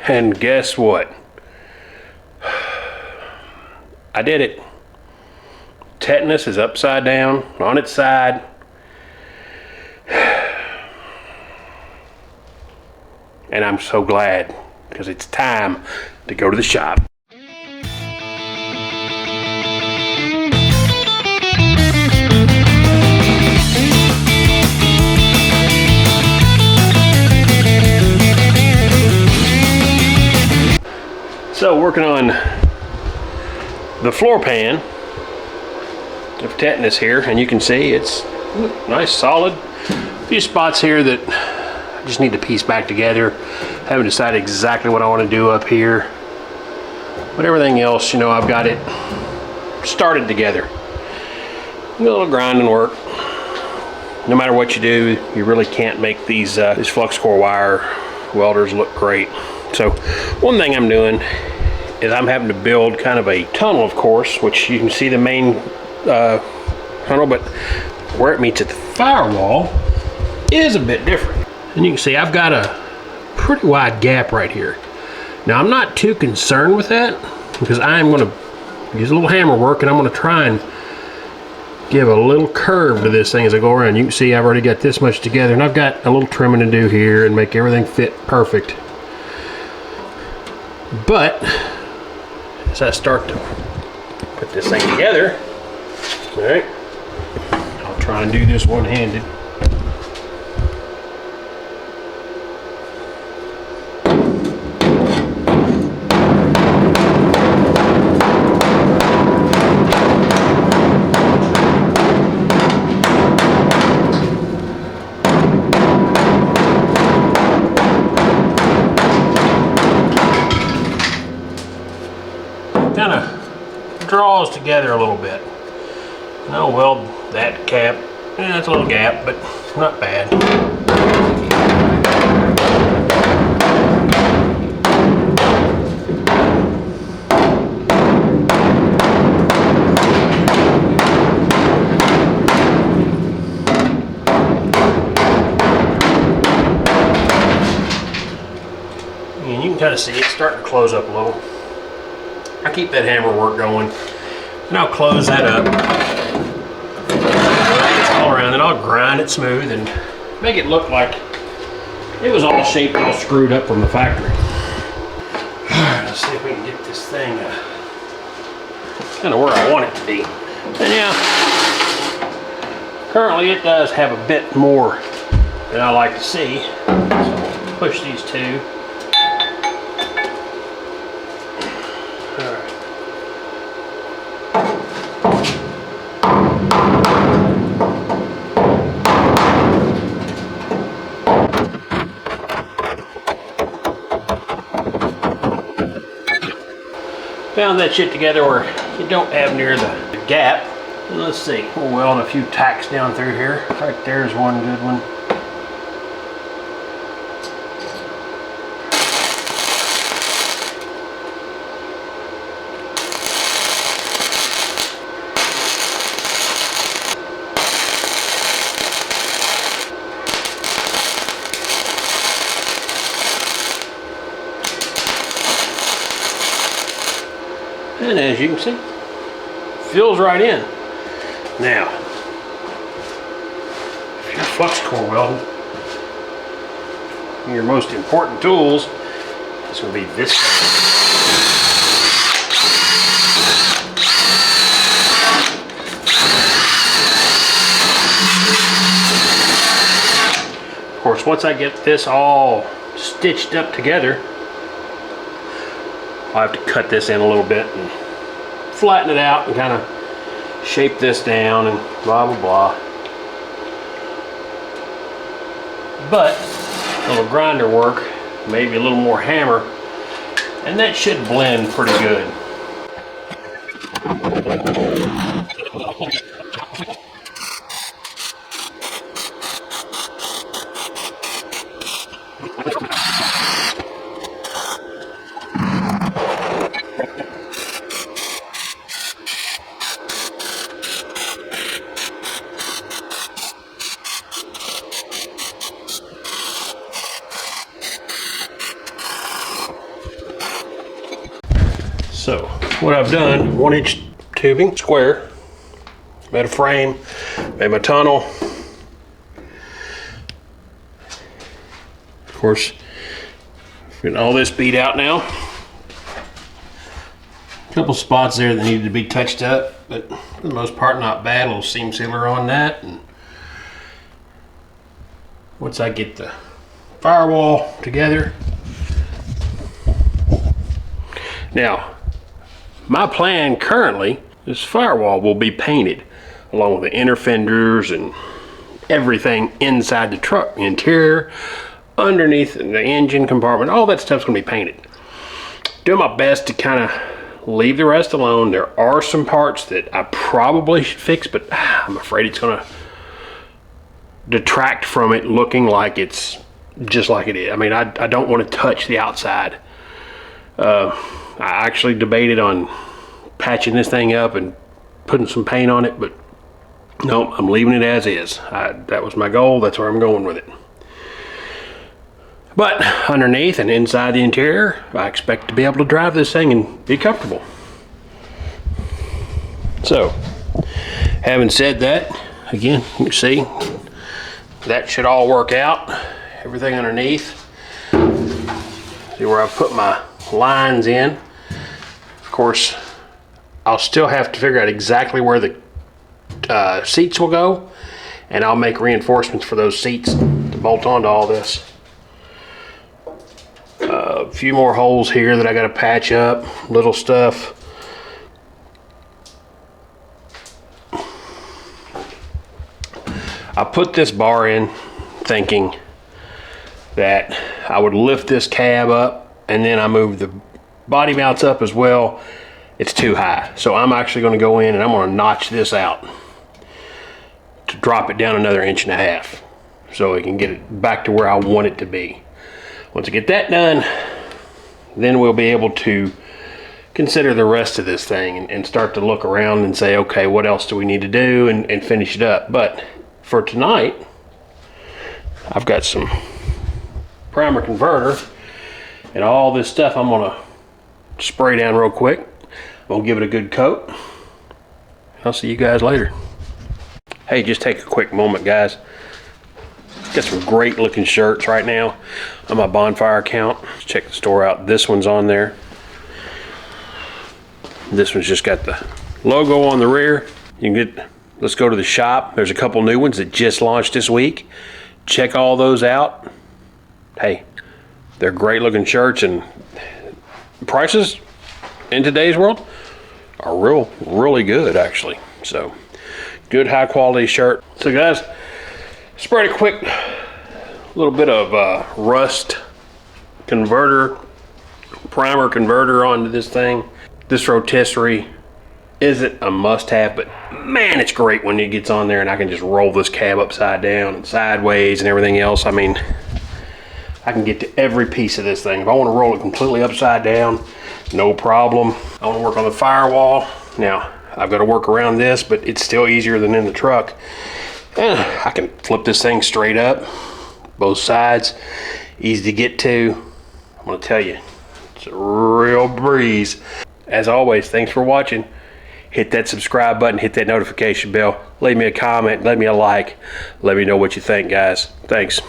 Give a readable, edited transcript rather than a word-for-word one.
And guess what? I did it. Tetanus is upside down on its side. And I'm so glad, because it's time to go to the shop. So working on the floor pan of Tetanus here, and you can see it's nice, solid. A few spots here that I just need to piece back together. Haven't decided exactly what I want to do up here, but everything else, you know, I've got it started together. A little grinding work. No matter what you do, you really can't make these flux core wire welders look great. So one thing I'm doing is I'm having to build kind of a tunnel, of course, which you can see the main tunnel, but where it meets at the firewall is a bit different. And you can see I've got a pretty wide gap right here. Now I'm not too concerned with that, because I'm going to use a little hammer work, and I'm going to try and give a little curve to this thing as I go around. You can see I've already got this much together, and I've got a little trimming to do here and make everything fit perfect. But as I start to put this thing together, all right, I'll try and do this one-handed. Kind of draws together a little bit. And I'll weld that cap. Yeah, it's a little gap, but not bad. And you can kind of see it's starting to close up a little. I keep that hammer work going, and I'll close that up all around, and I'll grind it smooth and make it look like it was all shaped, all screwed up from the factory. Alright, let's see if we can get this thing kind of where I want it to be. And yeah, currently it does have a bit more than I like to see, so push these two. Found that shit together where you don't have near the gap. And let's see, we'll weld a few tacks down through here. Right there's one good one. And as you can see, fills right in. Now, if you're flux core welding, your most important tools is going to be this thing. Of course, once I get this all stitched up together, I'll have to cut this in a little bit and flatten it out and kind of shape this down and blah blah blah. But a little grinder work, maybe a little more hammer, and that should blend pretty good. So what I've done, 1-inch tubing, square, made a frame, made my tunnel. Of course, getting all this beat out now. A couple spots there that needed to be touched up, but for the most part not bad. A little seam sealer on that. And once I get the firewall together. Now, my plan currently, this firewall will be painted along with the inner fenders and everything inside the truck, the interior, underneath the engine compartment, all that stuff's gonna be painted. Doing my best to kind of leave the rest alone. There are some parts that I probably should fix, but I'm afraid it's gonna detract from it looking like it's just like it is. I mean, I don't want to touch the outside. I actually debated on patching this thing up and putting some paint on it, but no, I'm leaving it as is. That was my goal. That's where I'm going with it. But underneath and inside the interior, I expect to be able to drive this thing and be comfortable. So, having said that, again, you can see that should all work out. Everything underneath. See where I put my lines in. Of course, I'll still have to figure out exactly where the seats will go, and I'll make reinforcements for those seats to bolt onto all this. A few more holes here that I got to patch up, little stuff. I put this bar in thinking that I would lift this cab up and then I move the body mounts up as well. It's too high. So I'm actually going to go in and I'm going to notch this out to drop it down another 1.5 inches so I can get it back to where I want it to be. Once I get that done, then we'll be able to consider the rest of this thing and start to look around and say, okay, what else do we need to do and finish it up. But for tonight, I've got some primer converter and all this stuff I'm gonna spray down real quick. I'm gonna give it a good coat. I'll see you guys later. Hey, just take a quick moment, guys. Got some great looking shirts right now on my bonfire account. Check the store out. This one's on there. This one's just got the logo on the rear. You can get, let's go to the shop. There's a couple new ones that just launched this week. Check all those out. Hey, they're great looking shirts, and prices in today's world are really good actually. So good high quality shirt. So guys, sprayed a quick little bit of rust converter, primer converter onto this thing. This rotisserie isn't a must-have, but man, it's great when it gets on there and I can just roll this cab upside down and sideways and everything else. I mean, I can get to every piece of this thing. If I want to roll it completely upside down, no problem. I want to work on the firewall. Now, I've got to work around this, but it's still easier than in the truck. And I can flip this thing straight up, both sides, easy to get to. I'm gonna tell you, it's a real breeze. As always, thanks for watching. Hit that subscribe button, hit that notification bell, leave me a comment, leave me a like, let me know what you think, guys. Thanks.